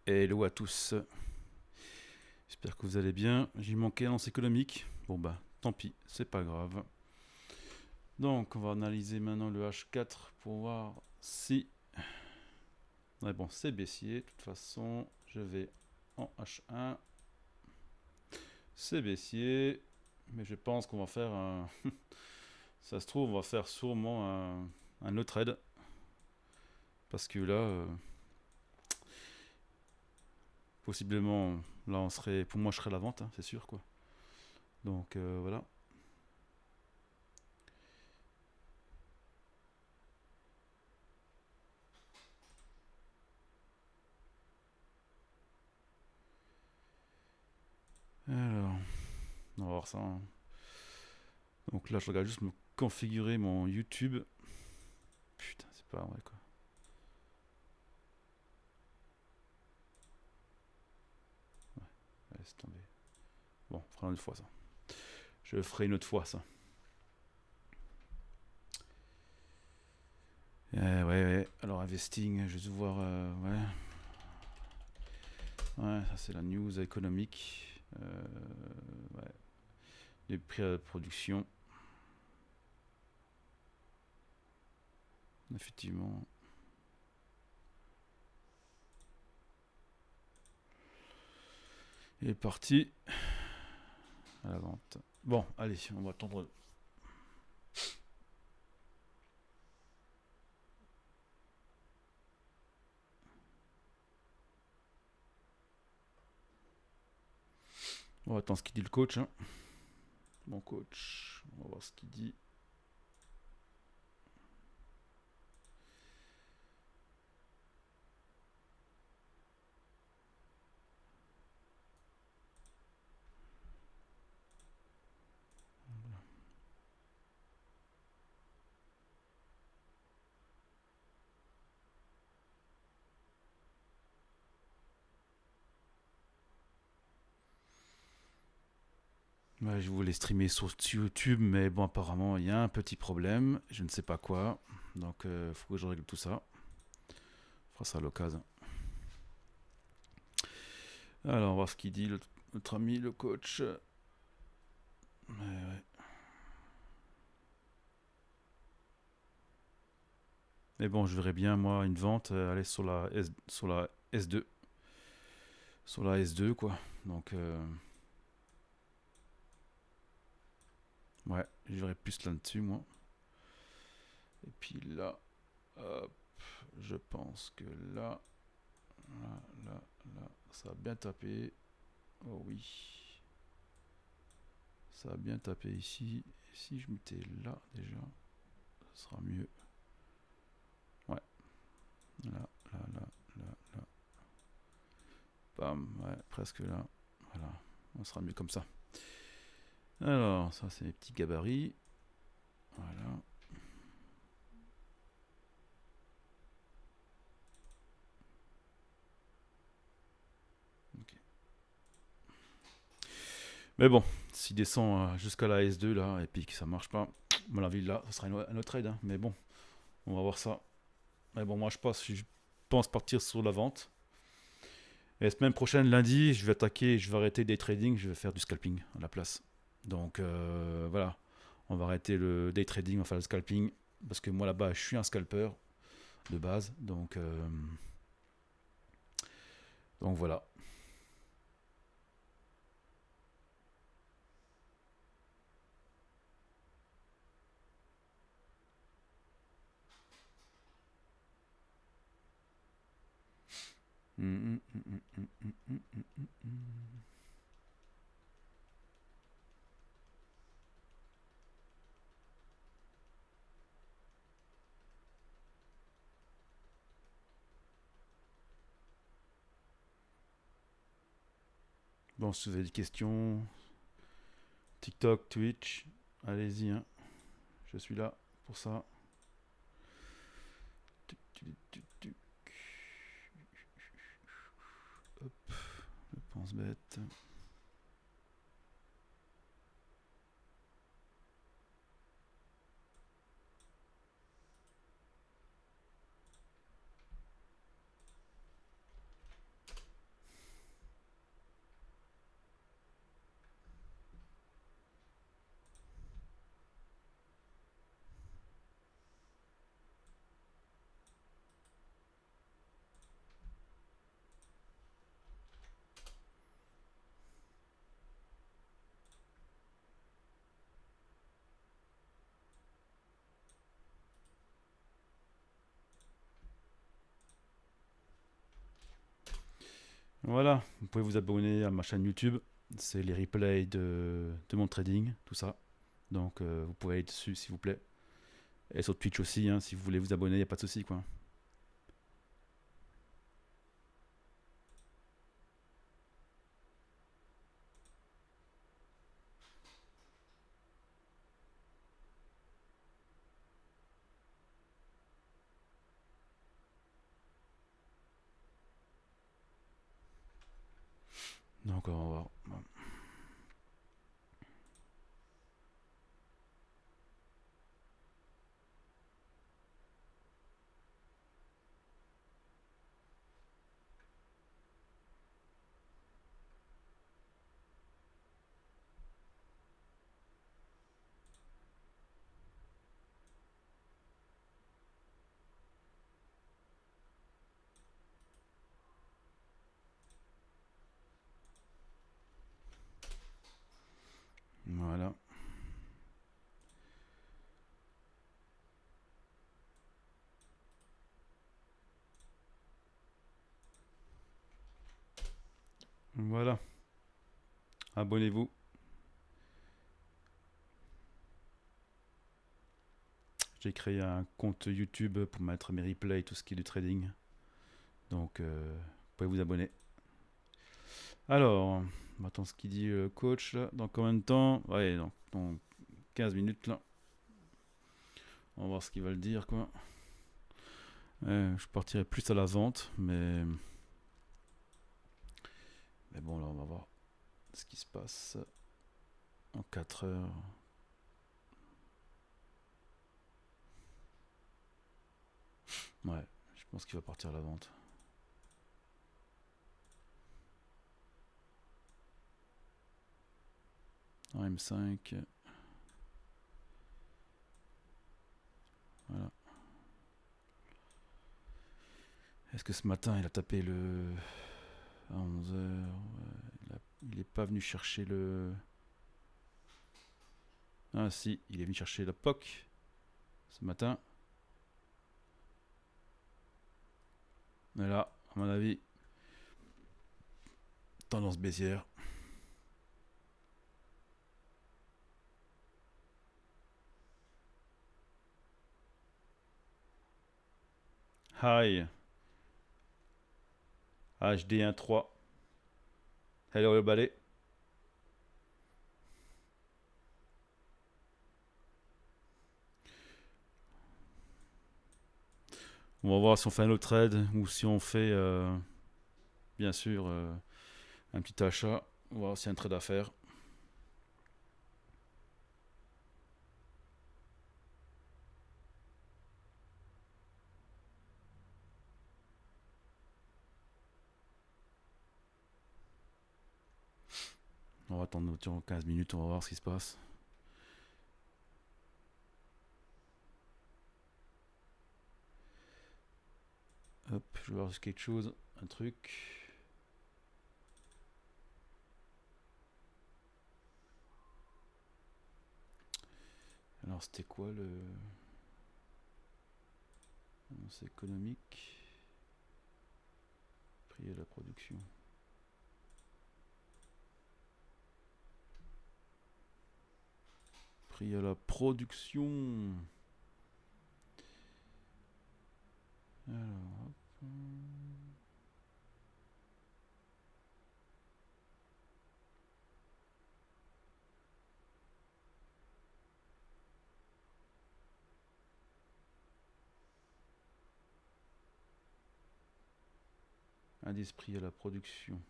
Hello à tous, j'espère que vous allez bien. J'ai manqué l'annonce économique, bon bah tant pis, c'est pas grave. Donc on va analyser maintenant le H4 pour voir si... Ouais bon c'est baissier, de toute façon je vais en H1, c'est baissier, mais je pense qu'on va faire un... Ça se trouve on va faire sûrement un no trade, parce que là, possiblement, là on serait... Pour moi je serais à la vente, hein, c'est sûr quoi. Donc voilà. Alors, on va voir ça, hein. Donc là, je regarde juste me configurer mon YouTube. Putain, c'est pas vrai quoi. Laisse tomber. Bon, on fera une autre fois ça. Je ferai une autre fois ça. Ouais. Alors, investing, je vais voir. Ouais. Ouais, ça c'est la news économique. Ouais. Les prix à la production. Effectivement. Il est parti à la vente. Bon, allez, on va attendre. On va attendre ce qu'il dit le coach, hein. Mon coach, on va voir ce qu'il dit. Ouais, je voulais streamer sur YouTube, mais bon, apparemment, il y a un petit problème. Je ne sais pas quoi. Donc, il faut que je règle tout ça. On fera ça à l'occasion. Alors, on va voir ce qu'il dit, notre ami, le coach. Ouais. Mais bon, je verrais bien, moi, une vente aller sur la, sur la S2. Sur la S2, quoi. Donc, ouais, je verrais plus là-dessus, moi. Et puis là, hop, je pense que là, ça a bien tapé. Oh oui. Ça a bien tapé ici. Et si je mettais là, déjà, ça sera mieux. Ouais. Là. Bam, ouais, presque là. Voilà. On sera mieux comme ça. Alors, ça, c'est les petits gabarits. Voilà. Ok. Mais bon, s'il descend jusqu'à la S2 là, et puis que ça marche pas, à mon avis là, ça sera un autre trade, hein. Mais bon, on va voir ça. Mais bon, moi je pense partir sur la vente. Et la semaine prochaine, lundi, je vais attaquer, je vais arrêter day trading, je vais faire du scalping à la place. Donc voilà, on va arrêter le day trading, on va faire le scalping. Parce que moi là-bas, je suis un scalper de base. Donc voilà. Bon, si vous avez des questions, TikTok, Twitch, allez-y, hein. Je suis là pour ça. Hop, je pense bête. Voilà, vous pouvez vous abonner à ma chaîne YouTube. C'est les replays de mon trading, tout ça. Donc vous pouvez aller dessus s'il vous plaît. Et sur Twitch aussi, hein, si vous voulez vous abonner, il n'y a pas de souci quoi. Donc on va voir. Voilà. Voilà. Abonnez-vous. J'ai créé un compte YouTube pour mettre mes replays et tout ce qui est du trading. Donc vous pouvez vous abonner. Alors, on attend ce qu'il dit le coach là. Dans combien de temps? Ouais, dans 15 minutes là. On va voir ce qu'il va le dire quoi. Je partirai plus à la vente, mais bon là on va voir ce qui se passe en 4 heures. Ouais, je pense qu'il va partir à la vente. En M5. Voilà. Est-ce que ce matin il a tapé le à 11 h? Il est pas venu chercher le. Ah si, il est venu chercher la POC ce matin. Et là, à mon avis, tendance baissière. High. HD13. Hello everybody. On va voir si on fait un autre trade ou si on fait bien sûr un petit achat. On va voir s'il y a un trade à faire. On va attendre 15 minutes, on va voir ce qui se passe. Hop, je vais voir quelque chose, un truc. Alors c'était quoi le annonce économique? Prix à la production. Prix à la production. Alors, hop. Indice prix à la production.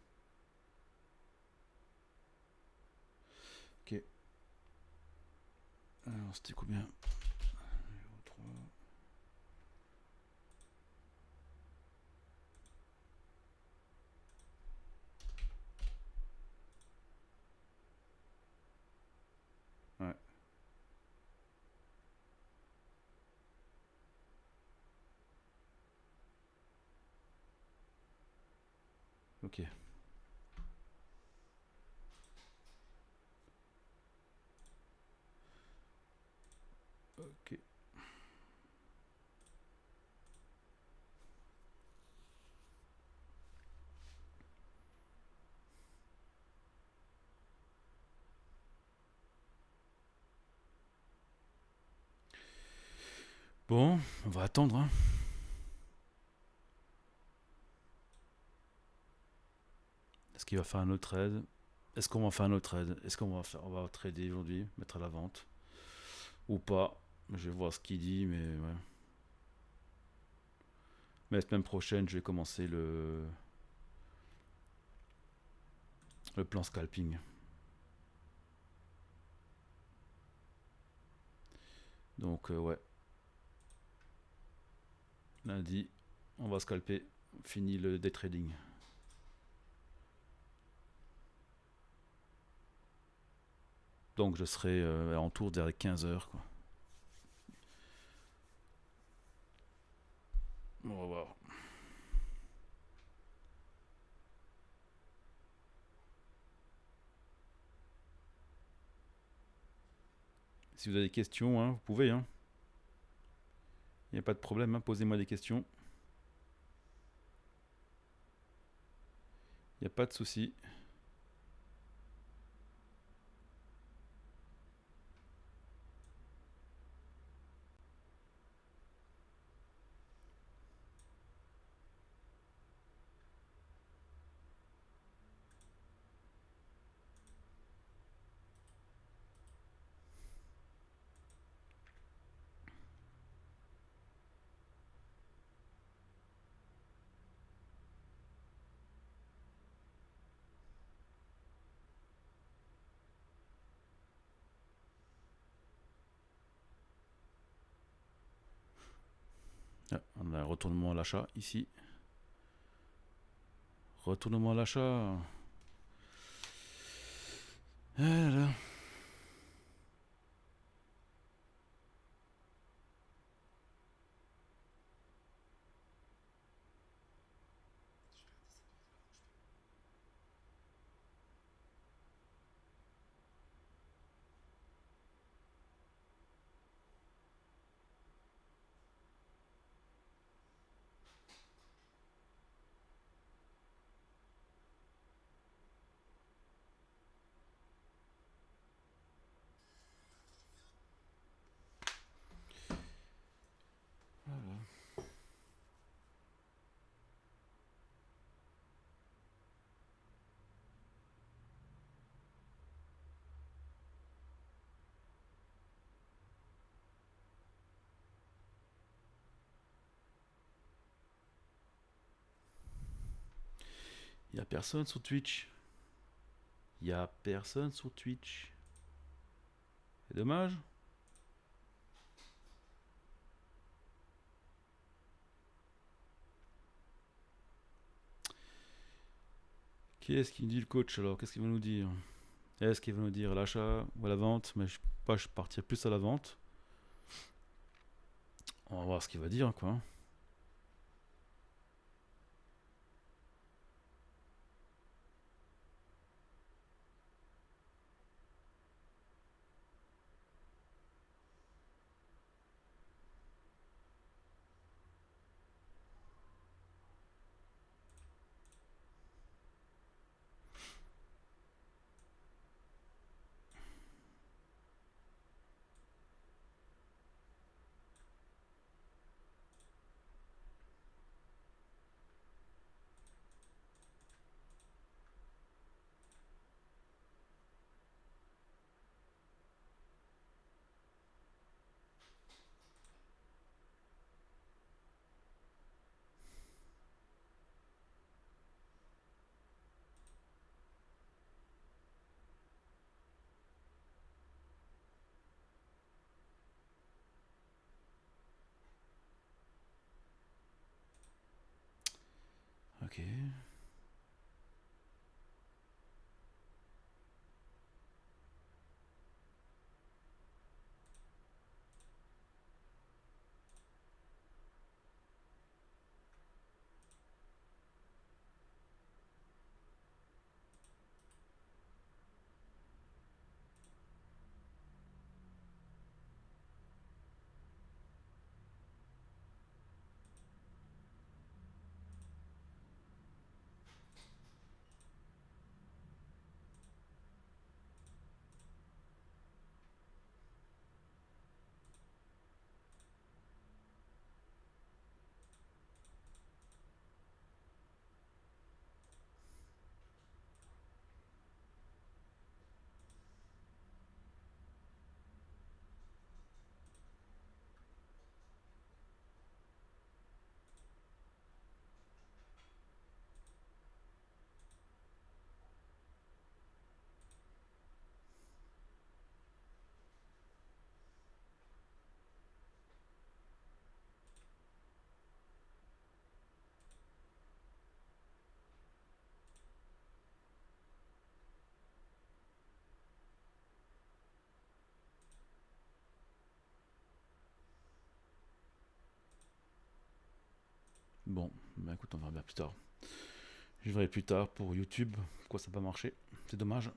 Ok. Alors c'était combien? 0,3. Ouais. Ok. Ok. Bon, on va attendre. Hein. Est-ce qu'il va faire un autre trade? Est-ce qu'on va faire un autre trade? Est-ce qu'on va faire, on va trader aujourd'hui, mettre à la vente ou pas? Je vais voir ce qu'il dit, mais ouais. Mais la semaine prochaine, je vais commencer le plan scalping. Donc ouais, lundi, on va scalper. Fini le day trading. Donc je serai en tour vers 15 heures. Quoi. On va voir. Si vous avez des questions, hein, vous pouvez. Hein. Il n'y a pas de problème, hein, posez-moi des questions. Il n'y a pas de souci. Ah, on a un retournement à l'achat ici. Retournement à l'achat. Ah là là. Il n'y a personne sur Twitch. Il n'y a personne sur Twitch. C'est dommage. Qu'est-ce qu'il dit le coach alors? Qu'est-ce qu'il va nous dire? Est-ce qu'il va nous dire à l'achat ou à la vente? Mais je sais pas, je partirai plus à la vente. On va voir ce qu'il va dire quoi. Ok. Bon, bah écoute, on verra bien plus tard. Je verrai plus tard pour YouTube pourquoi ça n'a pas marché. C'est dommage.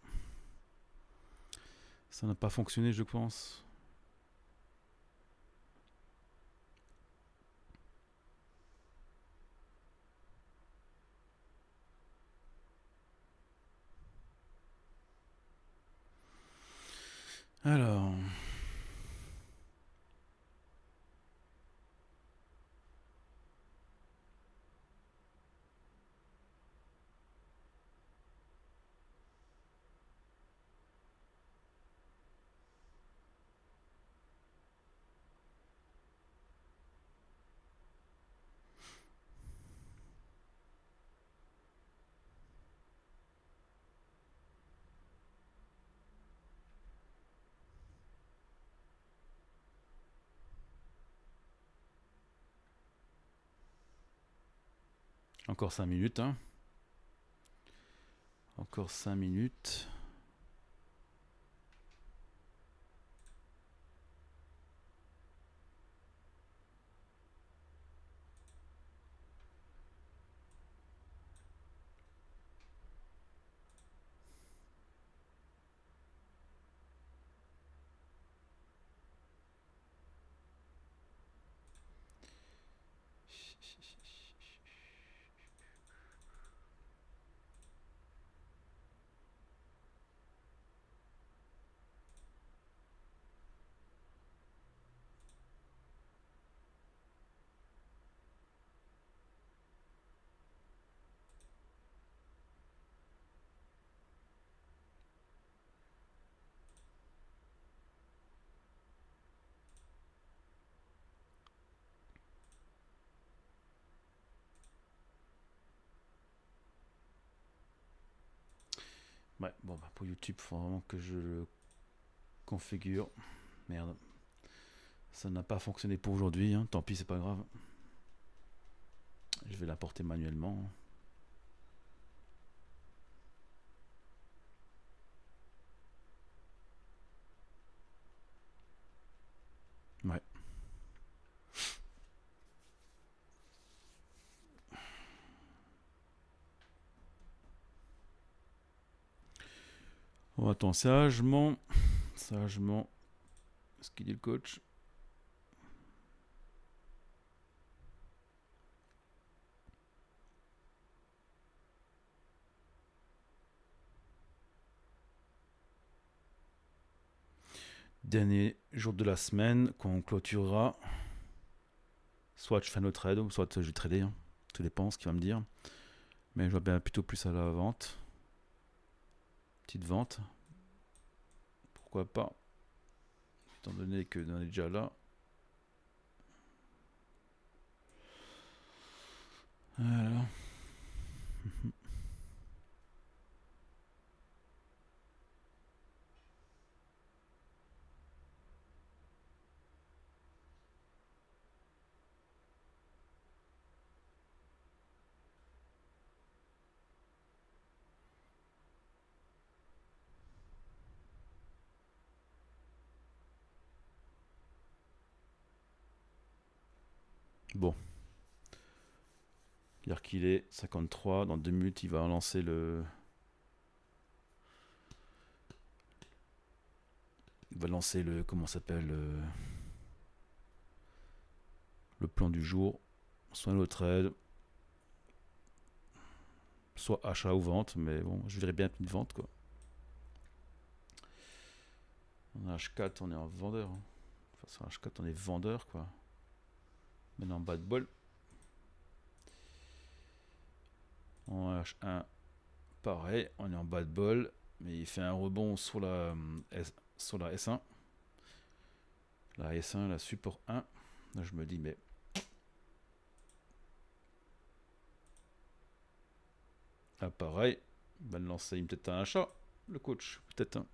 Ça n'a pas fonctionné, je pense. Alors, encore 5 minutes. Hein. Encore 5 minutes. Ouais, bon, bah pour YouTube, il faut vraiment que je le configure. Merde. Ça n'a pas fonctionné pour aujourd'hui. Hein. Tant pis, c'est pas grave. Je vais l'importer manuellement. Ouais. On attend sagement. Sagement. Ce qu'il dit le coach. Dernier jour de la semaine qu'on clôturera. Soit je fais un autre trade, soit je vais trader. Hein. Tout dépend ce qu'il va me dire. Mais je vois bien plutôt plus à la vente. Petite vente. Pourquoi pas. Étant donné que on est déjà là. Voilà. Bon. Dire qu'il est 53. Dans 2 minutes, il va lancer le. Il va lancer le. Comment ça s'appelle le plan du jour. Soit le trade. Soit achat ou vente. Mais bon, je verrai bien une vente quoi. En H4, on est en vendeur. Hein. Enfin, sur H4, on est vendeur quoi. Maintenant en bas de bol. En H1, pareil, on est en bas de bol, mais il fait un rebond sur la, sur la S1. La S1, la support 1. Là, je me dis, mais. Ah, pareil, il va lancer peut-être un achat, le coach, peut-être un.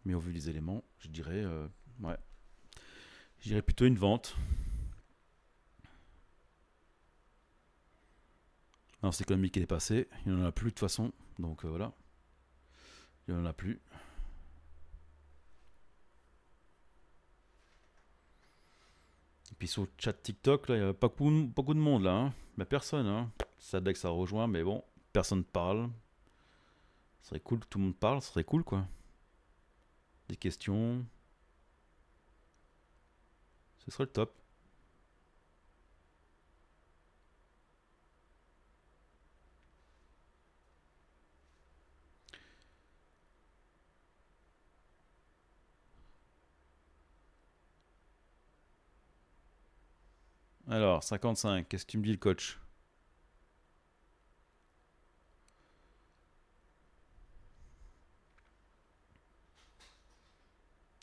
Mais au vu des éléments, je dirais, ouais, je dirais plutôt une vente. Alors c'est économique qui est passé, il n'y en a plus de toute façon, donc voilà, il n'y en a plus. Et puis sur le chat TikTok, là, il n'y a pas beaucoup de monde là, hein. Mais personne, hein. Ça dès que ça rejoint, mais bon, personne parle. Ce serait cool que tout le monde parle, ce serait cool quoi. Des questions, ce serait le top. Alors, 55, qu'est-ce que tu me dis le coach?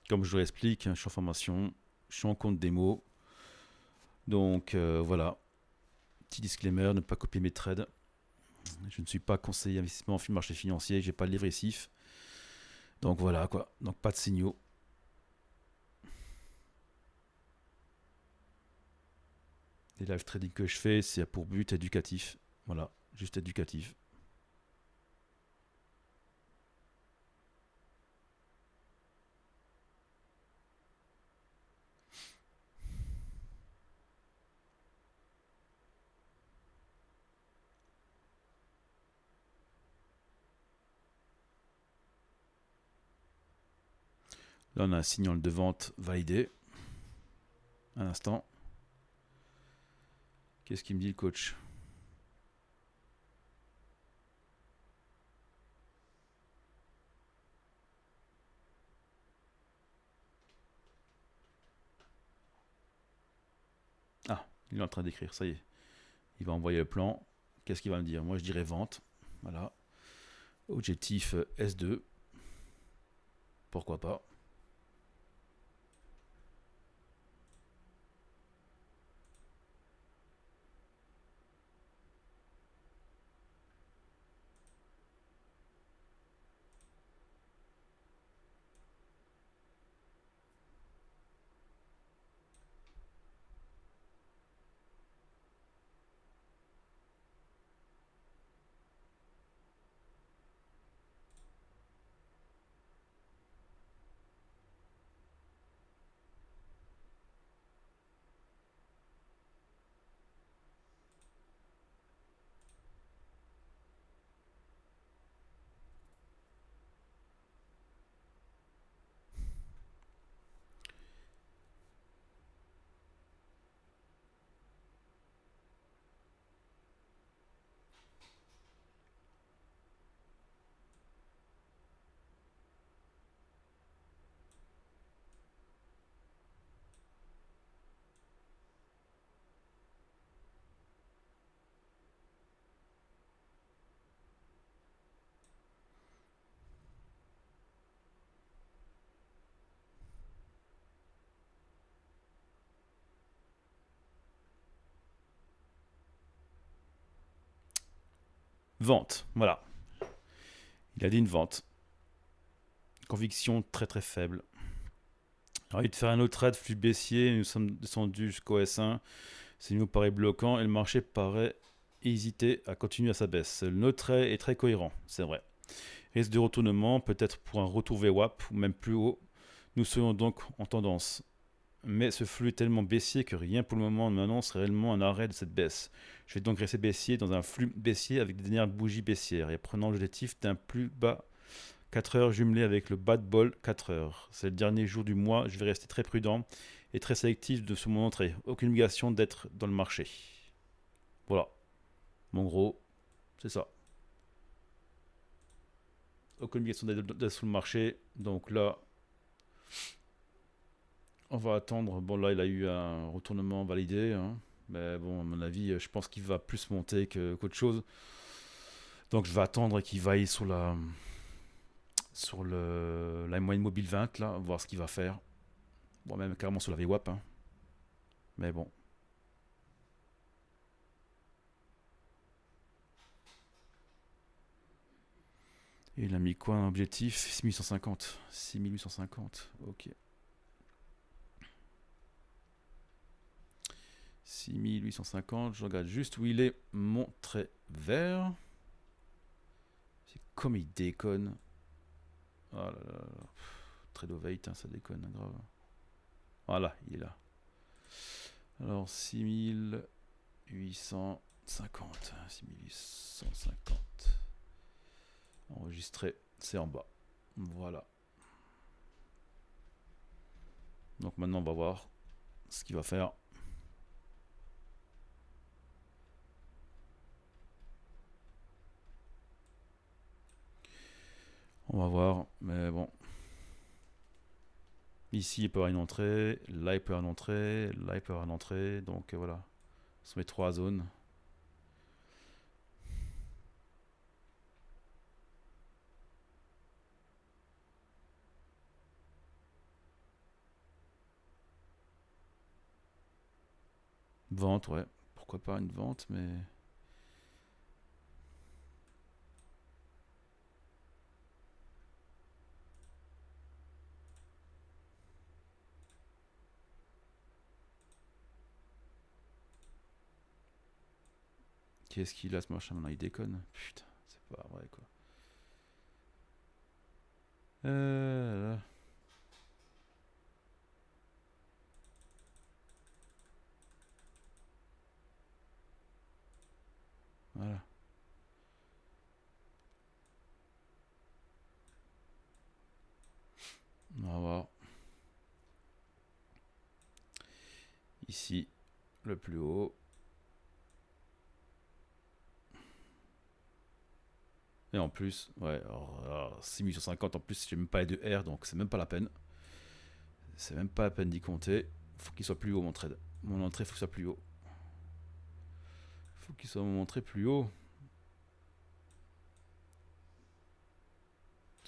Comme je vous l'explique, hein, je suis en formation, je suis en compte démo. Donc voilà, petit disclaimer, ne pas copier mes trades. Je ne suis pas conseiller investissement en marché financier, j'ai pas le livre récif. Donc voilà quoi, donc pas de signaux. Les live trading que je fais, c'est pour but éducatif. Voilà, juste éducatif. Là, on a un signal de vente validé. Un instant. Qu'est-ce qu'il me dit le coach? Ah, il est en train d'écrire, ça y est. Il va envoyer le plan. Qu'est-ce qu'il va me dire? Moi, je dirais vente. Voilà. Objectif S2. Pourquoi pas? Vente, voilà. Il a dit une vente. Conviction très très faible. J'ai envie de faire un autre trade flux baissier. Nous sommes descendus jusqu'au S1. Ce nous paraît bloquant et le marché paraît hésiter à continuer à sa baisse. Le nôtre trade est très cohérent, c'est vrai. Risque de retournement, peut-être pour un retour VWAP ou même plus haut. Nous serions donc en tendance. Mais ce flux est tellement baissier que rien pour le moment n'annonce réellement un arrêt de cette baisse. Je vais donc rester baissier dans un flux baissier avec des dernières bougies baissières et prenant l'objectif d'un plus bas 4 heures jumelé avec le bad ball 4 heures. C'est le dernier jour du mois, je vais rester très prudent et très sélectif sur mon entrée. Aucune obligation d'être dans le marché. Voilà. En gros, c'est ça. Aucune obligation d'être sur le marché. Donc là, on va attendre. Bon, là, il a eu un retournement validé, hein. Mais bon, à mon avis, je pense qu'il va plus monter qu'autre chose. Donc je vais attendre qu'il vaille sur la moyenne mobile 20, là, voir ce qu'il va faire. Bon, même carrément sur la VWAP, hein. Mais bon. Et il a mis quoi un objectif? 6850. 6850, ok. 6850, je regarde juste où il est mon trait vert. C'est comme il déconne. Oh là là, trade of 8, hein, ça déconne, hein, grave. Voilà, il est là. Alors 6850. 6850. Enregistré, c'est en bas. Voilà. Donc maintenant, on va voir ce qu'il va faire. On va voir, mais bon. Ici, il peut y avoir une entrée. Là, il peut y avoir une entrée. Là, il peut y avoir une entrée. Donc voilà. Ce sont mes trois zones. Vente, ouais. Pourquoi pas une vente, mais... Qu'est-ce qu'il a ce machin maintenant? Il déconne. Putain, c'est pas vrai quoi. Là. Voilà. On va voir. Ici, le plus haut. Et en plus, ouais, alors 6850 en plus, j'ai même pas les deux R, donc c'est même pas la peine. C'est même pas la peine d'y compter. Faut qu'il soit plus haut mon trade. Mon entrée, faut que soit plus haut. Faut qu'il soit mon entrée plus haut.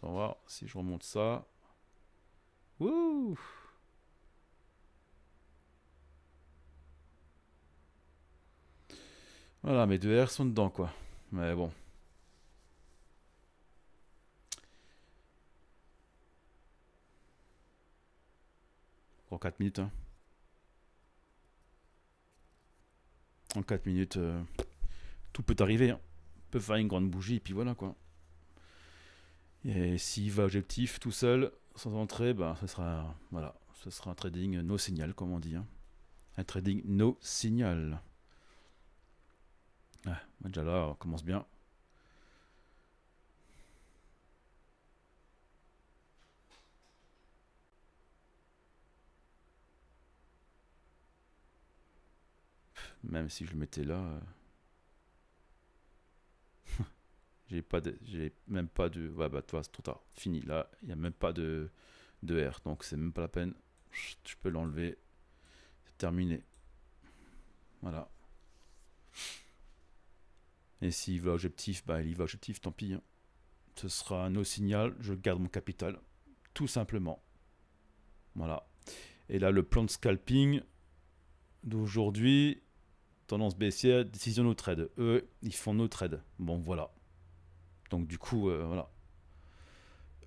On va voir si je remonte ça. Wouh! Voilà, mes deux R sont dedans, quoi. Mais bon. En 4 minutes, hein. En 4 minutes, tout peut arriver. Hein. On peut faire une grande bougie, et puis voilà, quoi. Et s'il va objectif tout seul, sans entrée, ben, ce sera, voilà, ce sera un trading no signal, comme on dit. Hein. Un trading no signal. Ah, déjà là, on commence bien. Même si je le mettais là, j'ai même pas de, ouais, bah toi c'est trop tard, fini. Là, il n'y a même pas de R, donc c'est même pas la peine. Je peux l'enlever, c'est terminé. Voilà. Et s'il va objectif, bah il va objectif, tant pis. Hein. Ce sera un no signal, je garde mon capital, tout simplement. Voilà. Et là, le plan de scalping d'aujourd'hui, tendance baissière, décision no trade. Eux, ils font no trade. Bon, voilà. Donc, du coup, voilà.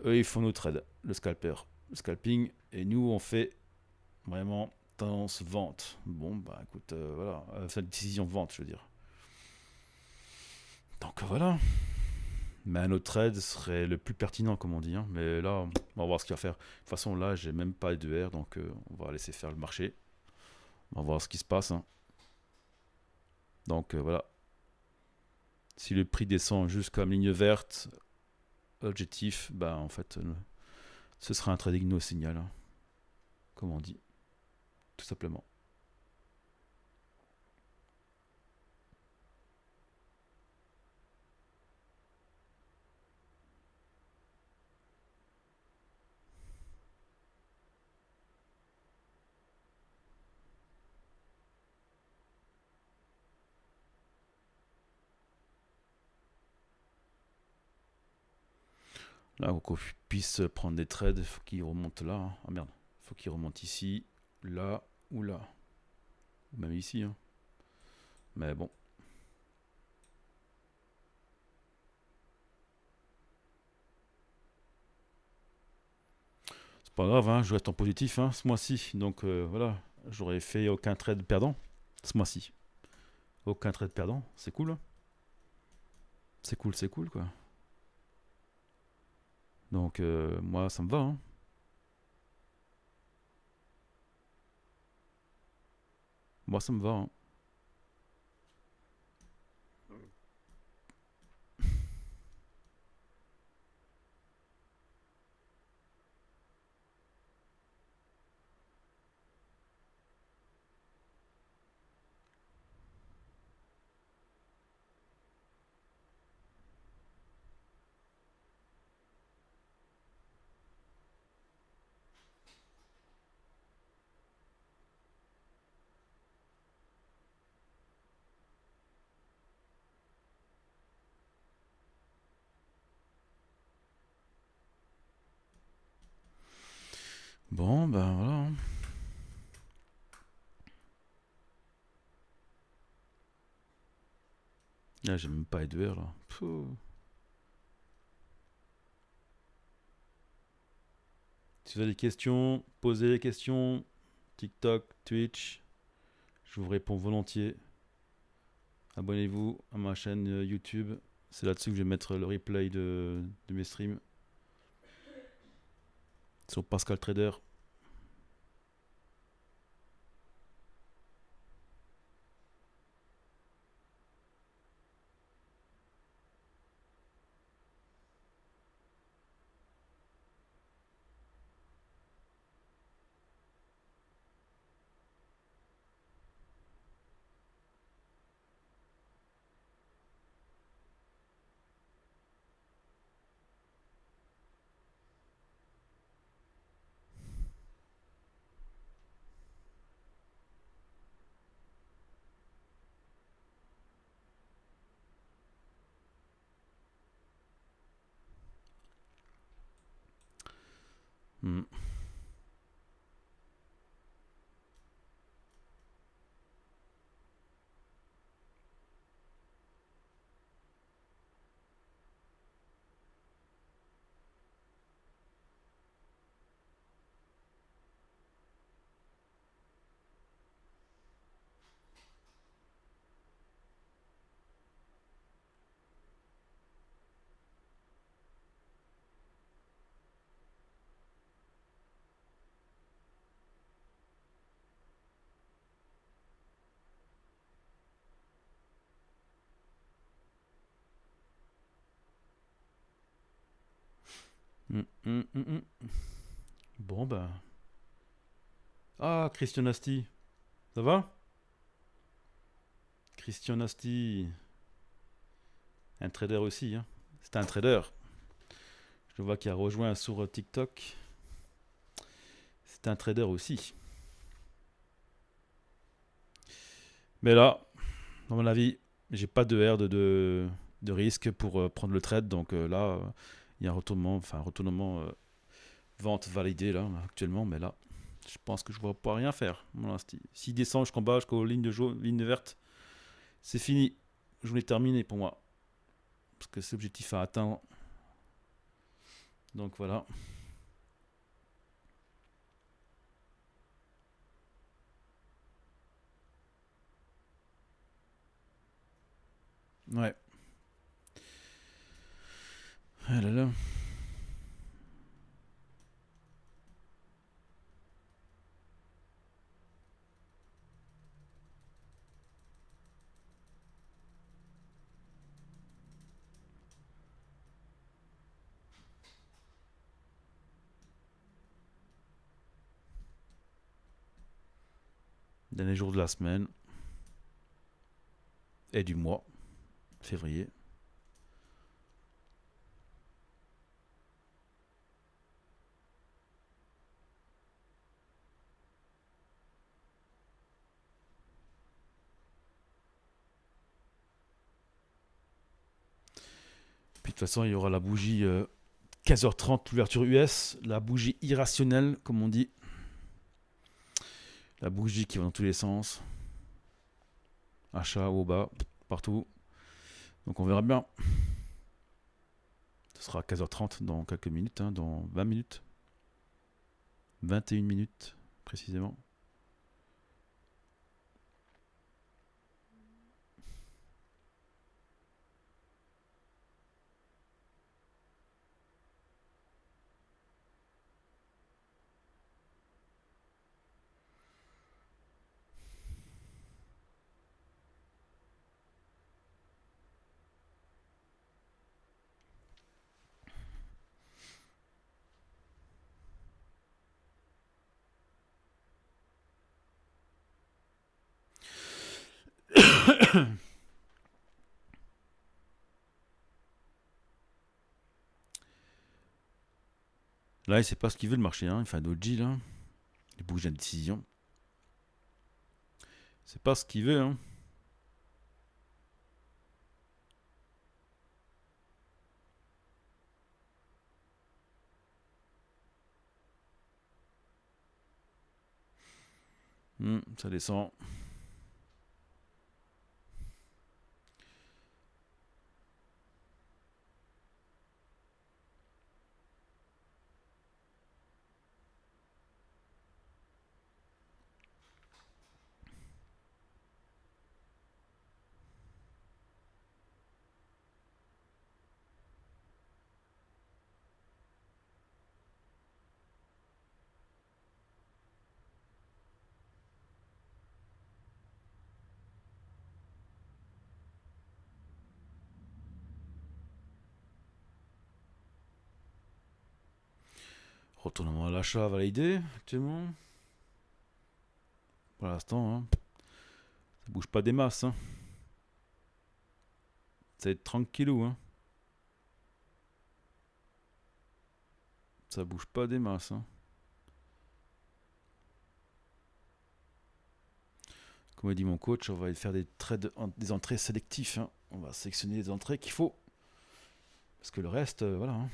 Eux, ils font no trade, le scalper, le scalping. Et nous, on fait vraiment tendance vente. Bon, bah écoute, voilà. Cette décision vente, je veux dire. Donc, voilà. Mais un autre trade serait le plus pertinent, comme on dit. Hein. Mais là, on va voir ce qu'il va faire. De toute façon, là, j'ai même pas de R, donc on va laisser faire le marché. On va voir ce qui se passe. Hein. Donc voilà. Si le prix descend jusqu'à ligne verte, objectif, bah en fait, ce sera un trading no signal, hein, comme on dit, tout simplement. Là, pour qu'on puisse prendre des trades, il faut qu'il remonte là. Hein. Ah merde, il faut qu'il remonte ici, là ou là. Ou même ici. Hein. Mais bon. C'est pas grave, hein, je reste en positif hein, ce mois-ci. Donc voilà, j'aurais fait aucun trade perdant. ce mois-ci. Aucun trade perdant, c'est cool. Hein. C'est cool quoi. Donc moi ça me va. Hein. Moi ça me va. Hein. Bon ben voilà. Hein. Là j'ai même pas Edouard là. Pouh. Si vous avez des questions, posez les questions. TikTok, Twitch, je vous réponds volontiers. Abonnez-vous à ma chaîne YouTube. C'est là-dessus que je vais mettre le replay de mes streams. Sur Pascal Trader. Hmm. Hmm. Bon bah. Ah, Christian Asti. Ça va? Christian Asti. Un trader aussi. Hein. C'est un trader. Je vois qu'il a rejoint sur TikTok. C'est un trader aussi. Mais là, dans mon avis, j'ai pas de R de risque pour prendre le trade. Donc là, il y a un retournement vente validé là, actuellement. Mais là, je pense que je ne vois pas rien faire. Voilà, s'il descend jusqu'en bas, jusqu'aux lignes de jaune, lignes vertes, c'est fini. Je voulais terminer pour moi. Parce que c'est l'objectif à atteindre. Donc voilà. Ouais. Ah là là. Dernier jour de la semaine. Et du mois. Février. Puis de toute façon, il y aura la bougie 15h30, l'ouverture US. La bougie irrationnelle, comme on dit. La bougie qui va dans tous les sens. Achat, au bas, partout. Donc on verra bien. Ce sera 15h30 dans quelques minutes, hein, dans 20 minutes. 21 minutes, précisément. Là, il sait pas ce qu'il veut le marché. Hein. Il fait un doji là. Il bouge la décision. C'est pas ce qu'il veut. Hein. Ça descend. Retournement à l'achat validé actuellement. Pour l'instant, hein. Ça bouge pas des masses. Hein. Ça va être tranquillou. Hein. Ça bouge pas des masses. Hein. Comme a dit mon coach, on va faire des trades, des entrées sélectifs. Hein. On va sélectionner les entrées qu'il faut. Parce que le reste, voilà. Hein.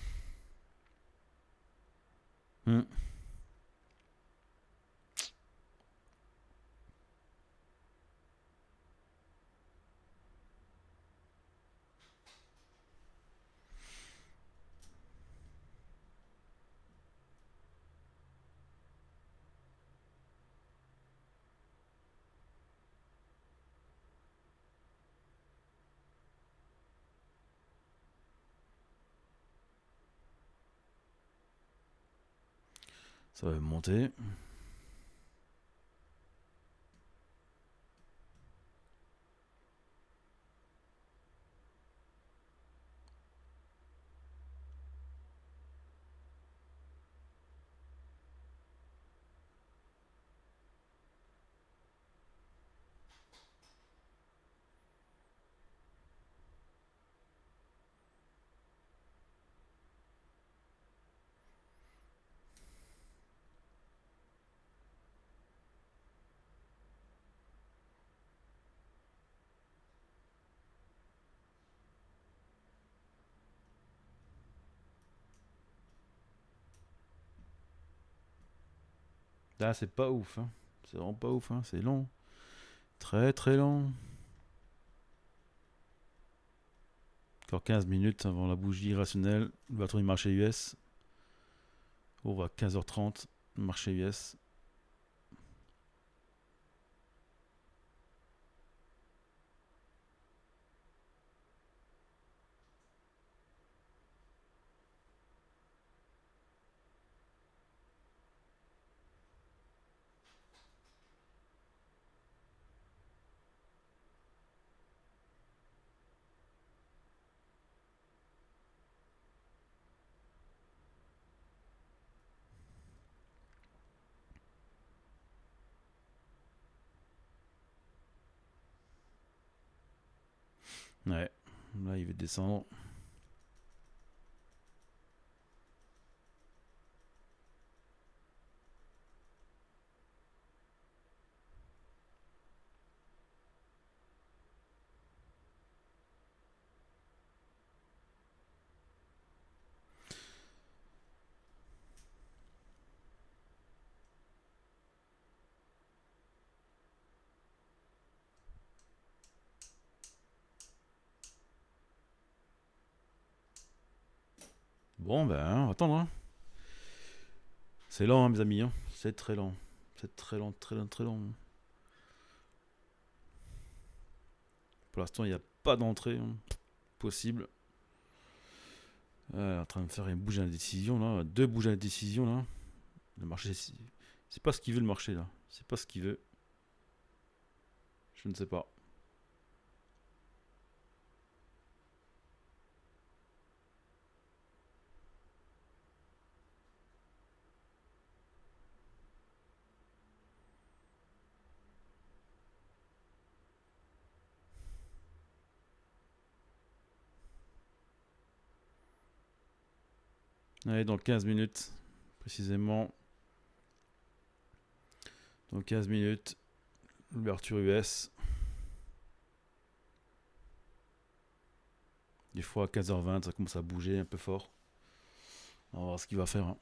Ça va monter. Là, c'est pas ouf. Hein. C'est vraiment pas ouf. Hein. C'est long. Très très long. Encore 15 minutes avant la bougie irrationnelle. Le patron du marché US. On va à 15h30. Marché US. Ouais. Là, il va descendre. Bon, ben, on va attendre. Hein. C'est lent, hein, mes amis. Hein. C'est très lent. C'est très lent, très lent, très lent. Pour l'instant, il n'y a pas d'entrée hein, possible. En train de faire une bouge à la décision, là. Deux bouges à la décision, là. Le marché, c'est pas ce qu'il veut, le marché, là. C'est pas ce qu'il veut. Je ne sais pas. Allez, dans 15 minutes, précisément. Dans 15 minutes, l'ouverture US. Des fois à 15h20, ça commence à bouger un peu fort. On va voir ce qu'il va faire, hein.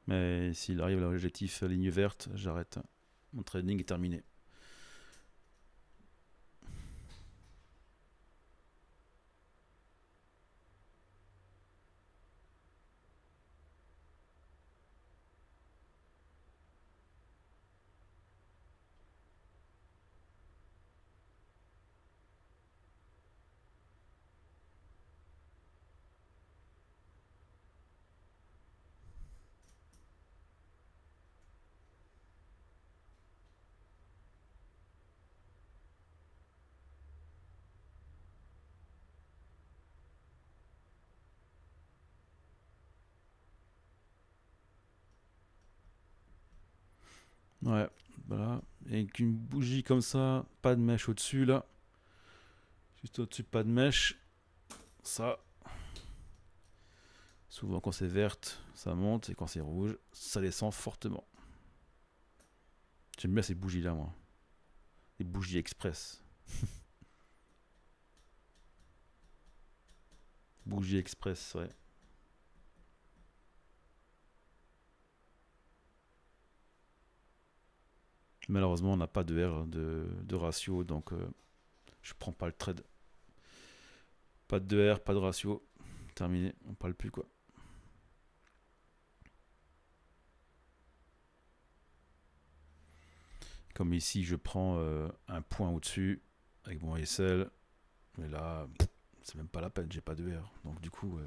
Mais s'il arrive à l'objectif ligne verte, j'arrête. Mon trading est terminé. Ouais, voilà. Et avec une bougie comme ça, pas de mèche au-dessus là. Juste au-dessus, pas de mèche. Ça, souvent quand c'est verte, ça monte. Et quand c'est rouge, ça descend fortement. J'aime bien ces bougies là, moi. Les bougies express. Bougie express, ouais. Malheureusement, on n'a pas de R de ratio, donc je prends pas le trade. Pas de R, pas de ratio. Terminé, on parle plus quoi. Comme ici, je prends un point au-dessus avec mon SL. Mais là, c'est même pas la peine, j'ai pas de R. Donc du coup,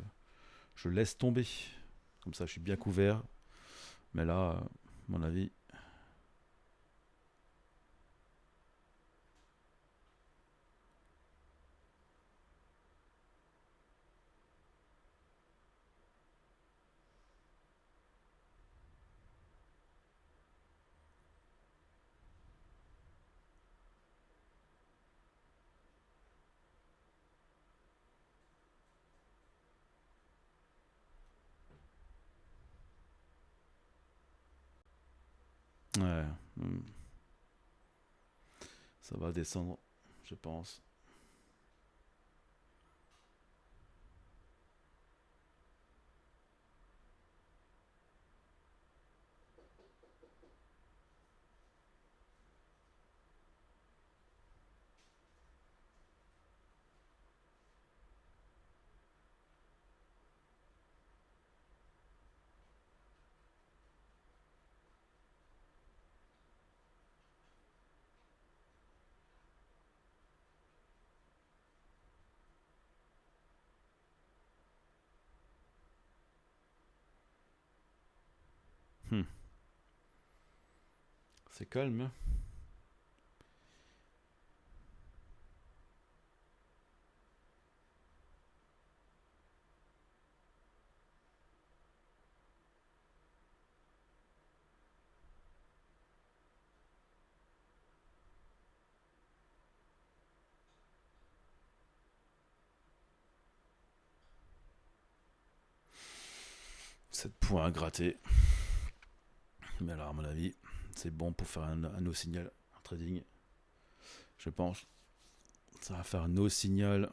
je laisse tomber. Comme ça, je suis bien couvert. Mais là, à mon avis, ouais, ça va descendre, je pense. Hmm. C'est calme, hein. Sept points à gratter. Mais alors, à mon avis, c'est bon pour faire un no signal en trading. Je pense. Ça va faire un no signal.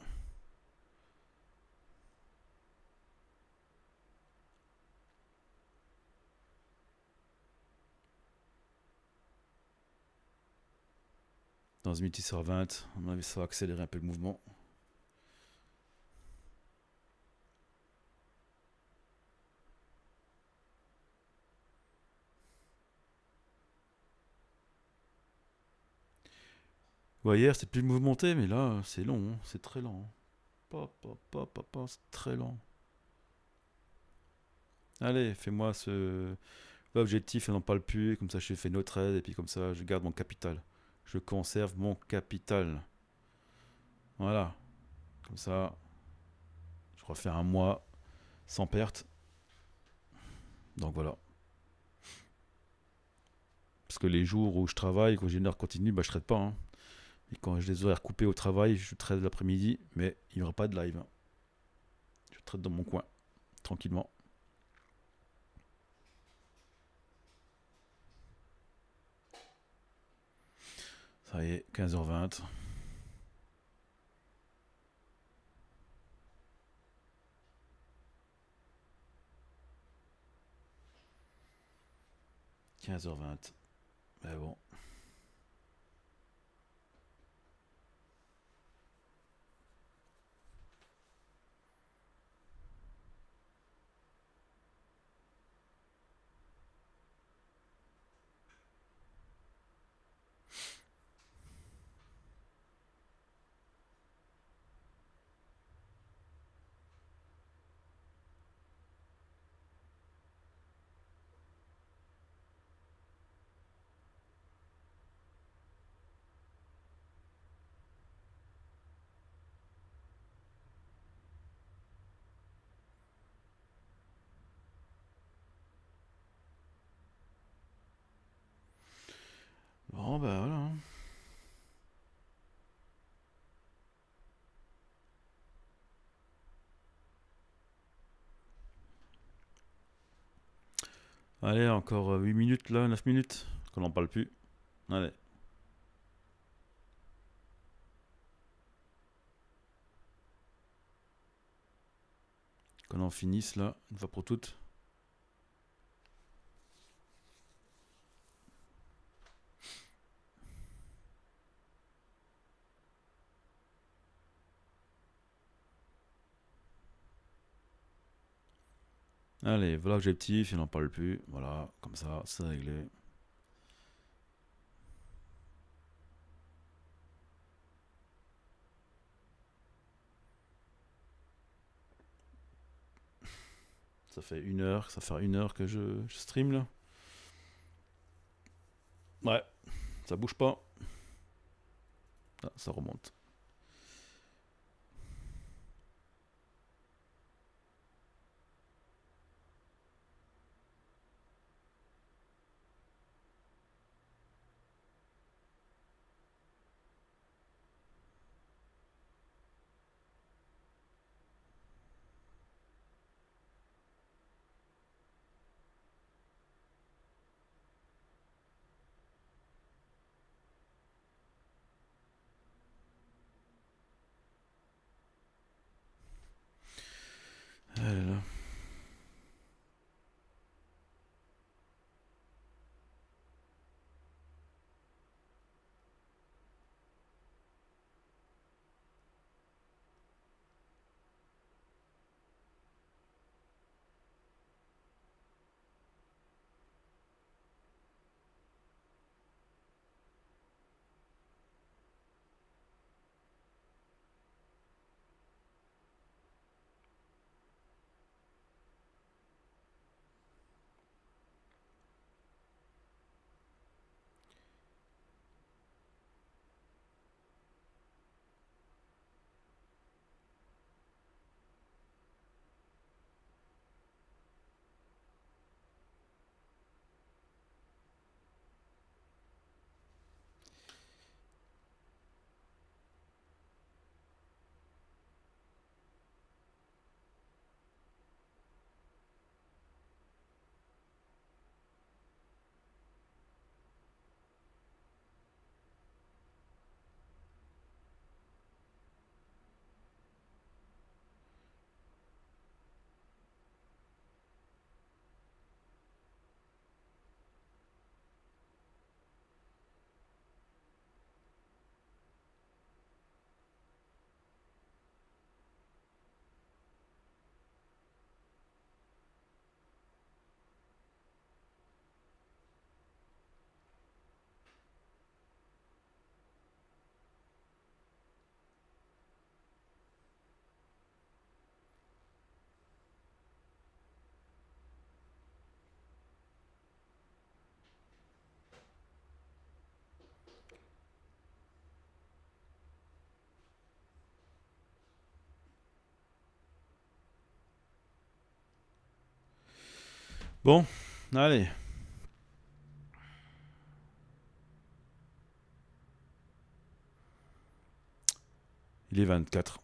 Dans une minute sur 20. À mon avis, ça va accélérer un peu le mouvement. Ouais, hier, c'était plus mouvementé, mais là, c'est long, hein. C'est très lent, hein. C'est très lent. Allez, fais-moi ce objectif et n'en parle plus. Comme ça, je fais no trade et puis comme ça, je garde mon capital. Je conserve mon capital. Voilà. Comme ça, je refais un mois sans perte. Donc voilà. Parce que les jours où je travaille, quand j'ai une heure continue, bah, je ne trade pas, hein. Et quand j'ai des horaires coupés au travail, je trade l'après-midi, mais il n'y aura pas de live, hein. Je trade dans mon coin, tranquillement. Ça y est, 15h20. Mais bon. Bon, bah voilà. Allez, encore 8 minutes là, 9 minutes, qu'on n'en parle plus. Allez. Qu'on en finisse là, une fois pour toutes. Allez, voilà que j'ai petit, il n'en parle plus. Voilà, comme ça, c'est réglé. Ça fait 1 heure, ça fait 1 heure que je stream là. Ouais, ça bouge pas. Ah, ça remonte. Allez là. Bon, allez. Il est 24.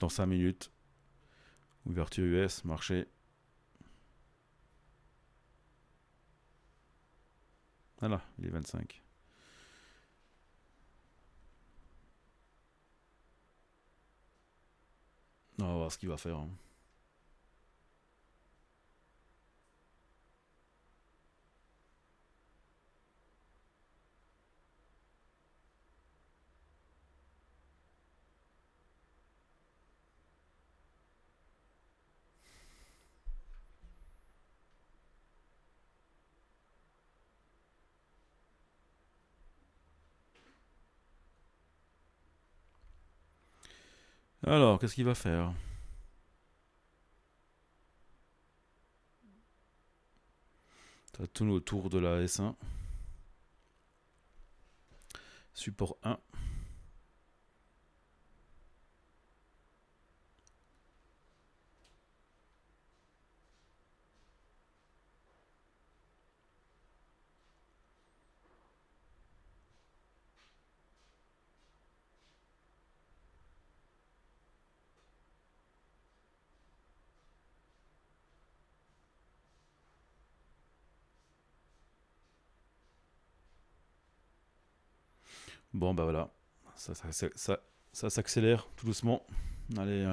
Dans 5 minutes. Ouverture US, marché. Voilà, il est 25. On va voir ce qu'il va faire, hein. Alors, qu'est-ce qu'il va faire? Ça tourne autour de la S1. Support 1. Bon, bah voilà. Ça s'accélère tout doucement. Allez,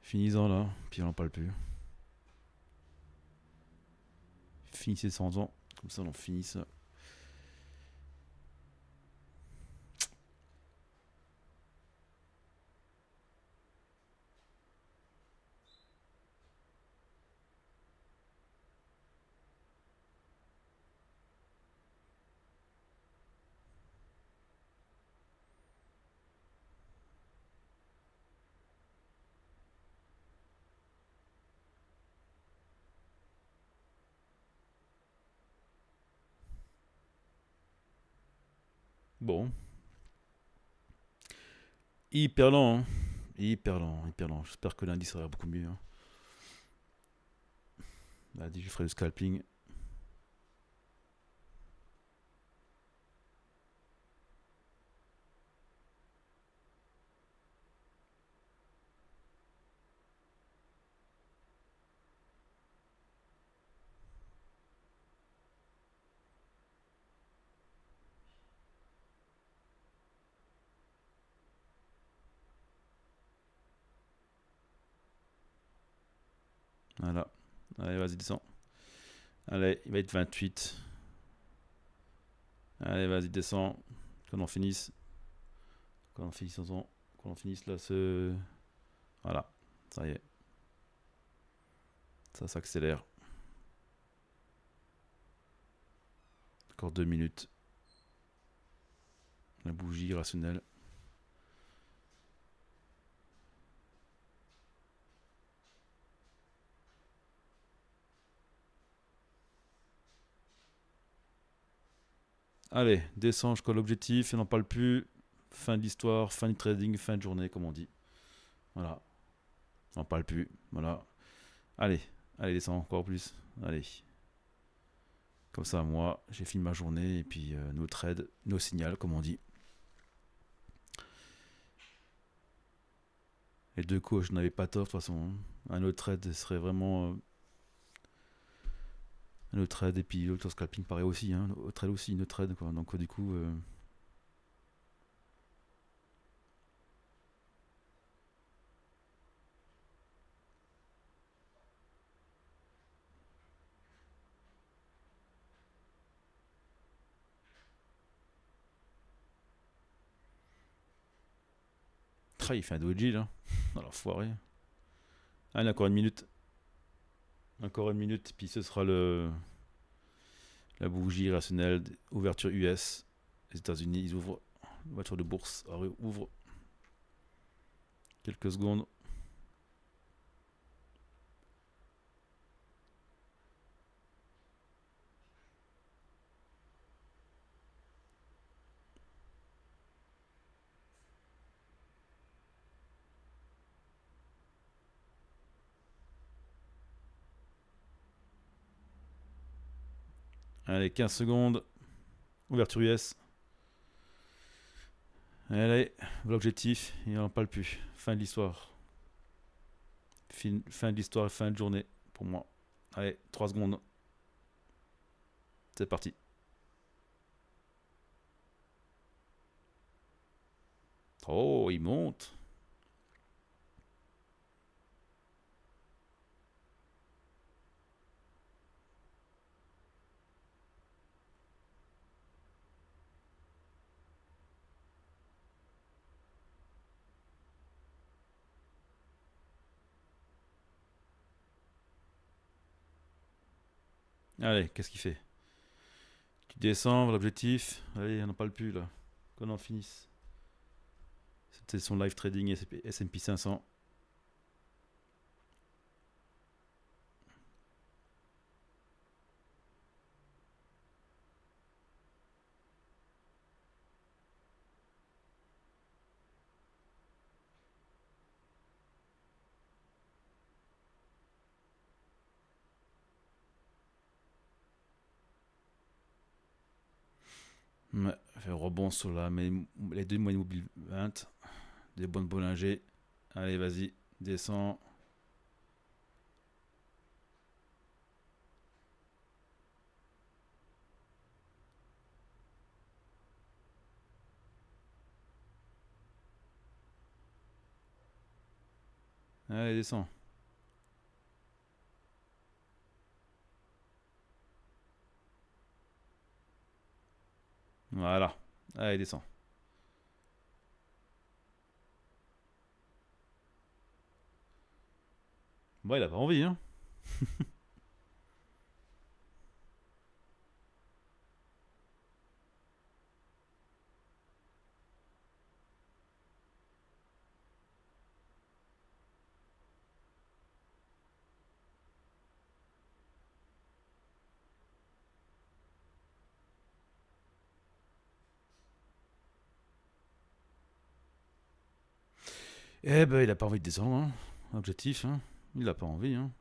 finis-en là, puis on n'en parle plus. Finissez sans ans, comme ça on finit ça. Bon. Hyper lent, hein. Hyper lent, hyper lent. J'espère que lundi ça ira beaucoup mieux, hein. Lundi, je ferai du scalping. Voilà. Allez, vas-y, descends. Allez, il va être 28. Allez, vas-y, descends. Qu'on en finisse. Qu'on en finisse ensemble. Qu'on en finisse là, ce. Voilà. Ça y est. Ça s'accélère. Encore 2 minutes. La bougie rationnelle. Allez, descends, je colle l'objectif, et n'en parle plus. Fin de l'histoire, fin du trading, fin de journée, comme on dit. Voilà. On n'en parle plus. Voilà. Allez, allez, descends encore plus. Allez. Comme ça, moi, j'ai fini ma journée et puis nos trades, nos signaux, comme on dit. Les deux coups, je n'avais pas tort de toute façon, hein. Un autre trade serait vraiment. Un autre trade et puis l'autre scalping pareil aussi, hein. Autre trade aussi, une autre trade quoi. Donc du coup. Il fait un doji là. Alors foiré. Allez, encore une minute. Encore une minute, puis ce sera la bougie rationnelle, ouverture US. Les États-Unis, ils ouvrent. Voiture de bourse ouvre. Quelques secondes. Allez, 15 secondes. Ouverture US. Allez, l'objectif, il n'en parle plus. Fin de l'histoire. Fin de l'histoire, fin de journée pour moi. Allez, 3 secondes. C'est parti. Oh, il monte. Allez, qu'est-ce qu'il fait? Tu descends vers l'objectif. Allez, on n'en parle plus là. Qu'on en finisse. C'était son live trading S&P 500. Ouais, fait rebond sur les deux moyennes mobiles 20. Des bonnes Bollinger. Allez, vas-y, descends. Allez, descends. Voilà. Allez, descends. Bon, il a pas envie, hein. Eh ben, il a pas envie de descendre, hein. Objectif, hein. Il a pas envie, hein.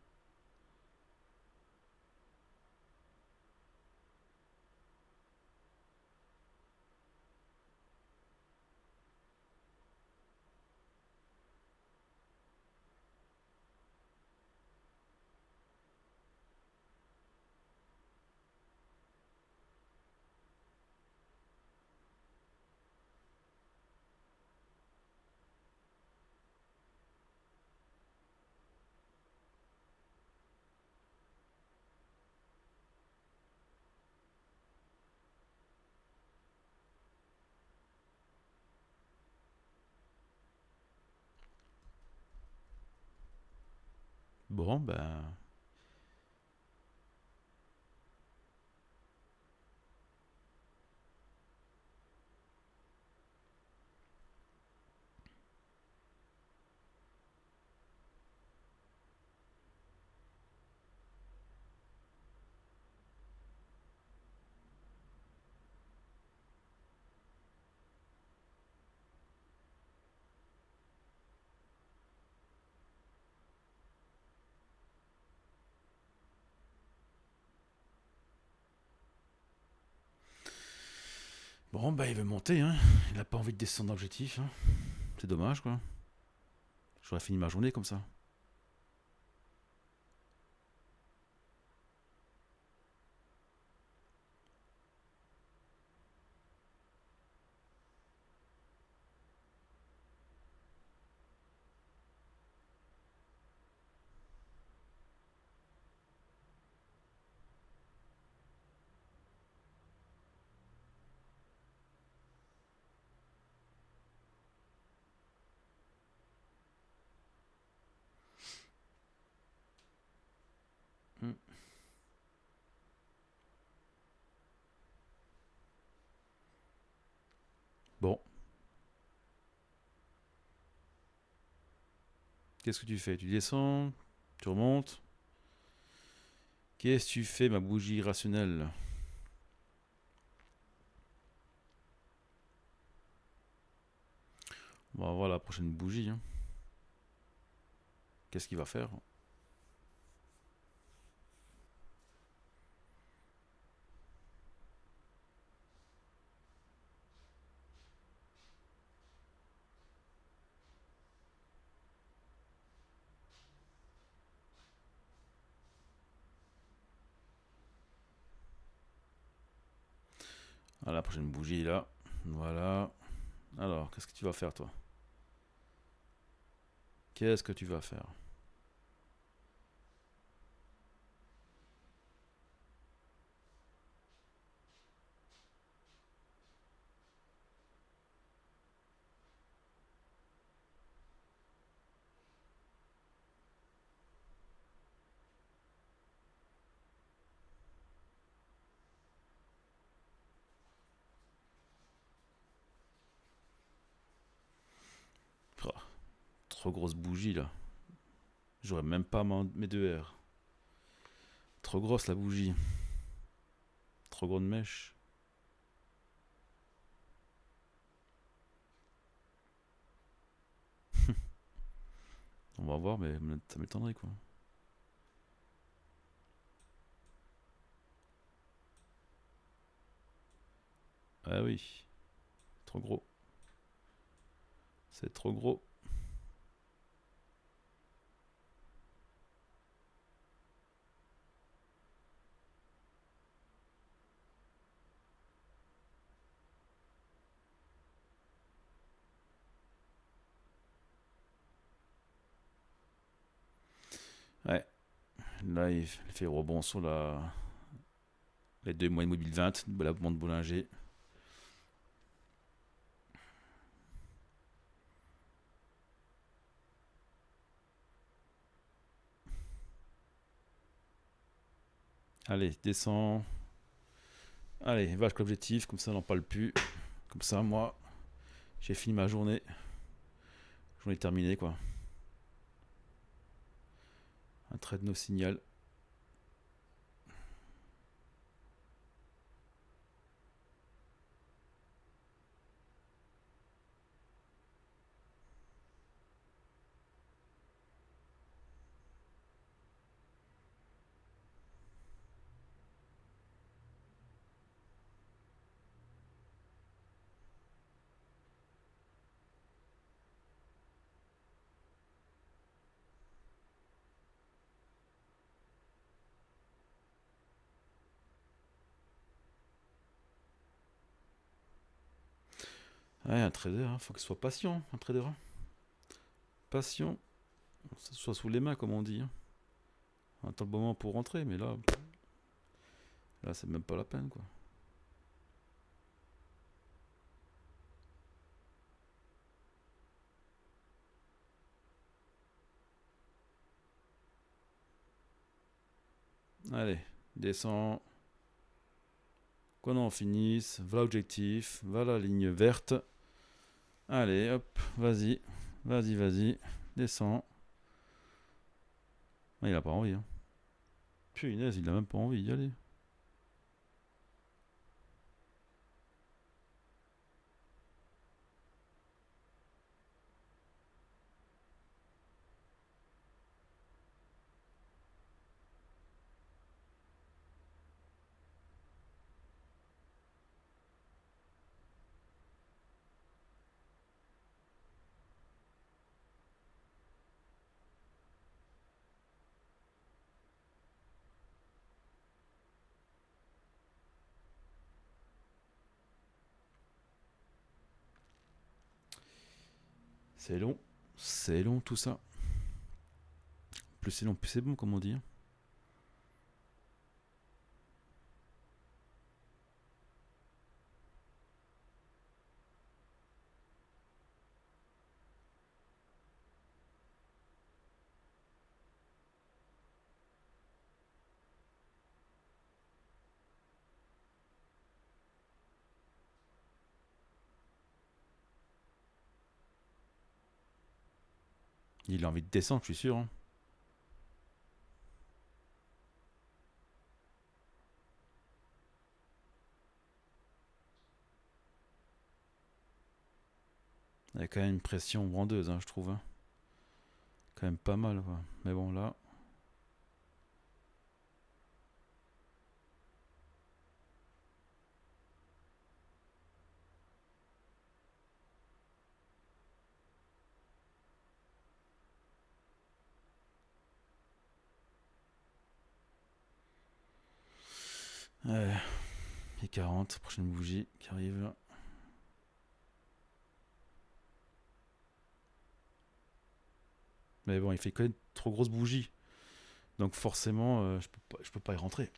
Bon, ben. Bon, ben, il veut monter, hein. Il a pas envie de descendre d'objectif, hein. C'est dommage, quoi. J'aurais fini ma journée comme ça. Hmm. Bon, qu'est-ce que tu fais? Tu descends, tu remontes. Qu'est-ce que tu fais, ma bougie irrationnelle? On va voir la prochaine bougie, hein. Qu'est-ce qu'il va faire? À la prochaine bougie là. Voilà. Alors, qu'est-ce que tu vas faire toi? Qu'est-ce que tu vas faire? Oh, trop grosse bougie là. J'aurais même pas mes 2 R. Trop grosse la bougie. Trop grande mèche. On va voir, mais ça m'étonnerait quoi. Ah oui. Trop gros. C'est trop gros. Ouais. Là, il fait rebond sur les 2 mois immobile 20 de la bande Bollinger. Allez, descends. Allez, vache l'objectif, comme ça on n'en parle plus. Comme ça, moi, j'ai fini ma journée. Journée terminée, quoi. Un trade no signal. Ouais, un trader, hein, faut qu'il soit patient, un trader. Patient. Que ça soit sous les mains, comme on dit. Hein. On attend le bon moment pour rentrer, mais là, c'est même pas la peine, quoi. Allez, descends. Qu'on en finisse. Voilà l'objectif. Voilà la ligne verte. Allez, hop, vas-y. Vas-y, vas-y. Descends. Ah, il a pas envie, hein. Punaise, il a même pas envie d'y aller. C'est long. C'est long tout ça. Plus c'est long, plus c'est bon, comme on dit. Hein. Il a envie de descendre, je suis sûr. Hein. Il y a quand même une pression grandeuse, hein, je trouve. Hein. Quand même pas mal, quoi. Mais bon, là. Ouais. Et 40, prochaine bougie qui arrive. Mais bon, il fait quand même trop grosse bougie. Donc forcément, je peux pas y rentrer.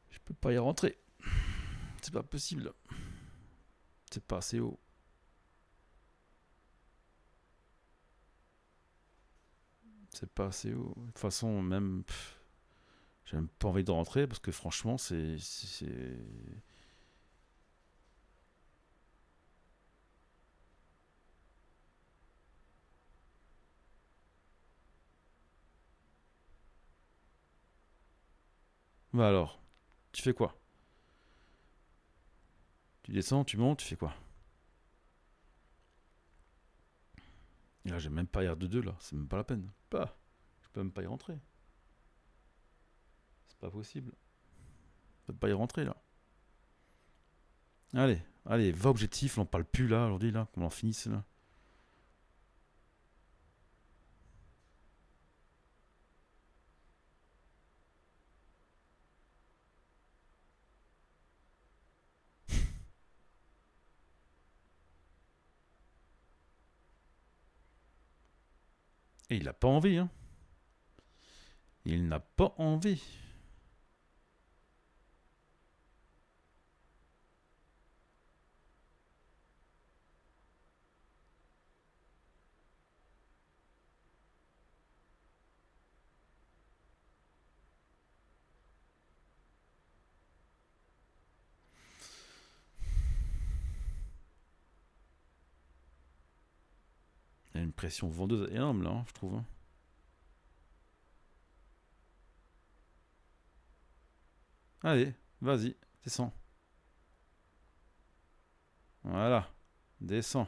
Je peux pas y rentrer. C'est pas possible. C'est pas assez haut. C'est pas assez haut. De toute façon, même... j'ai même pas envie de rentrer parce que franchement, c'est... Bah alors, tu fais quoi? Tu descends, tu montes, tu fais quoi? Et là, j'ai même pas R2-2 là, c'est même pas la peine. Pas. Je peux même pas y rentrer. C'est pas possible. Je peux pas y rentrer là. Allez, allez, va objectif, on parle plus là aujourd'hui là, qu'on en finisse là. Et il a pas envie, hein. Il n'a pas envie. Il y a une pression vendeuse énorme là, hein, je trouve. Hein. Allez, vas-y, descends. Voilà, descends.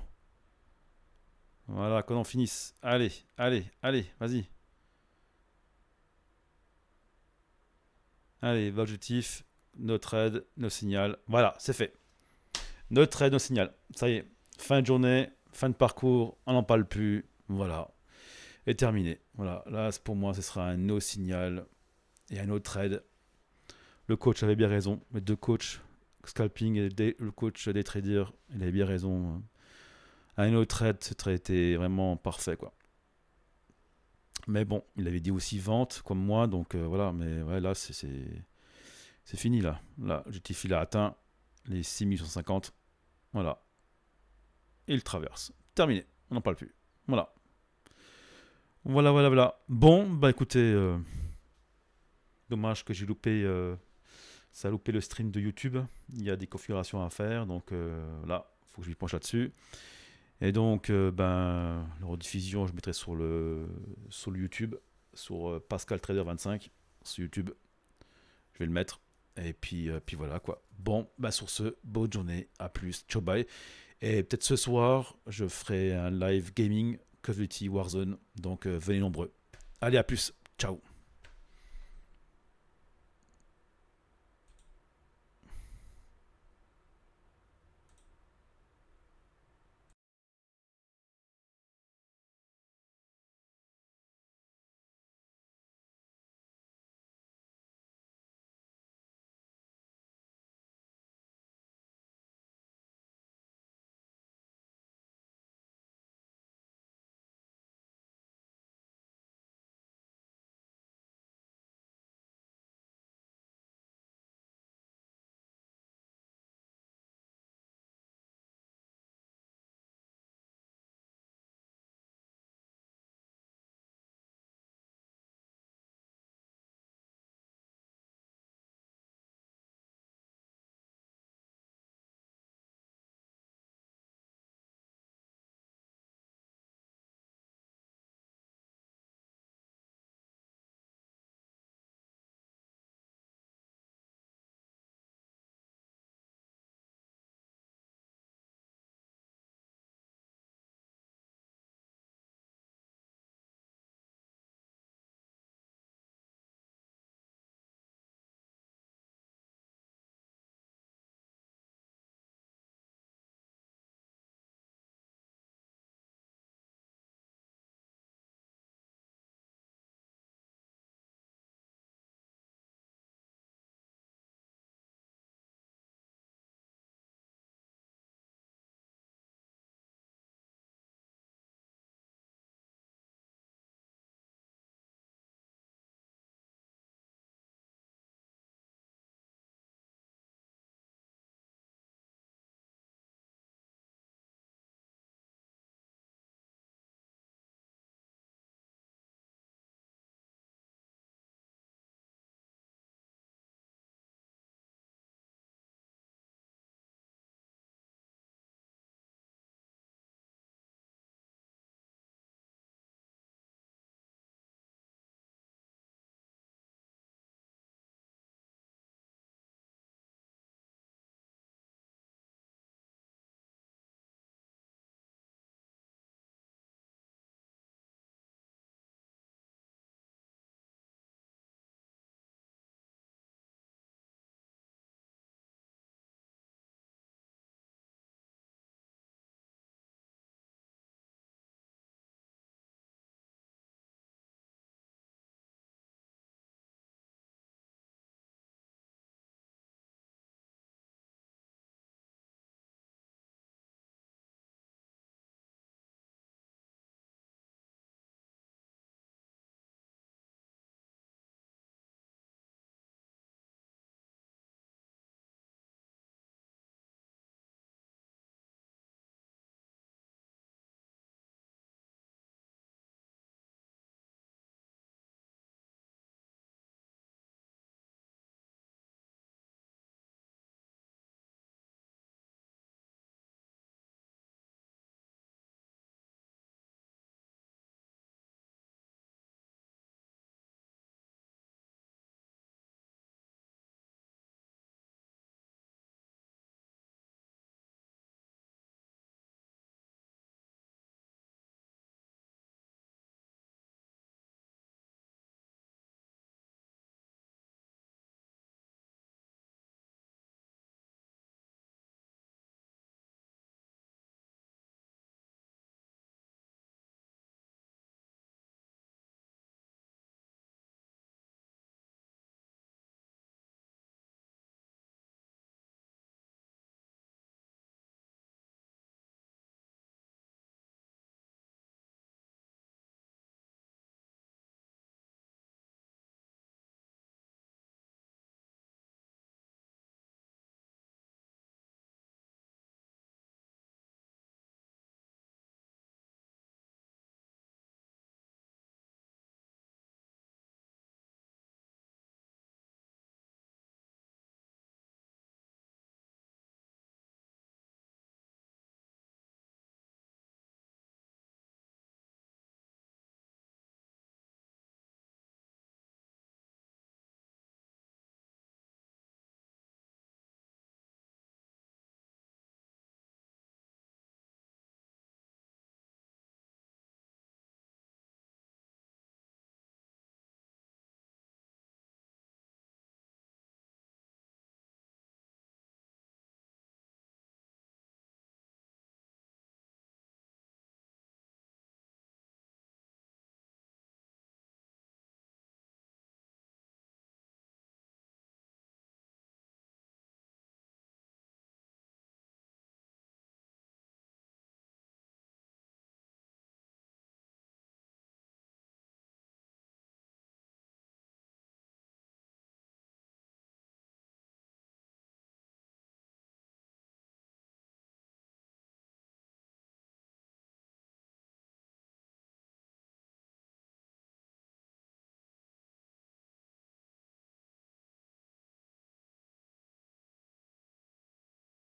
Voilà, qu'on en finisse. Allez, allez, allez, vas-y. Allez, va objectif, no trade, no signal. Voilà, c'est fait. No trade, no signal. Ça y est, fin de journée, fin de parcours, on n'en parle plus. Voilà, et terminé. Voilà, là pour moi, ce sera un no signal et un no trade. Le coach avait bien raison. Les deux coachs, scalping et le coach des traders, il avait bien raison. Un no trade, ce serait été vraiment parfait, quoi. Mais bon, il avait dit aussi vente, comme moi, donc voilà. Mais ouais, là, c'est fini, là. Là, l'objectif, il a atteint les 6150. Voilà. Et il traverse. Terminé. On n'en parle plus. Voilà. Voilà, voilà, voilà. Bon, bah écoutez, dommage que j'ai loupé, ça a loupé le stream de YouTube. Il y a des configurations à faire, donc là, il faut que je m'y penche là-dessus. Et donc, ben, la rediffusion, je mettrai sur le YouTube, sur Pascal Trader 25, sur YouTube. Je vais le mettre. Et puis voilà quoi. Bon, bah sur ce, bonne journée, à plus, ciao bye. Et peut-être ce soir, je ferai un live gaming Call of Duty Warzone. Donc venez nombreux. Allez, à plus, ciao.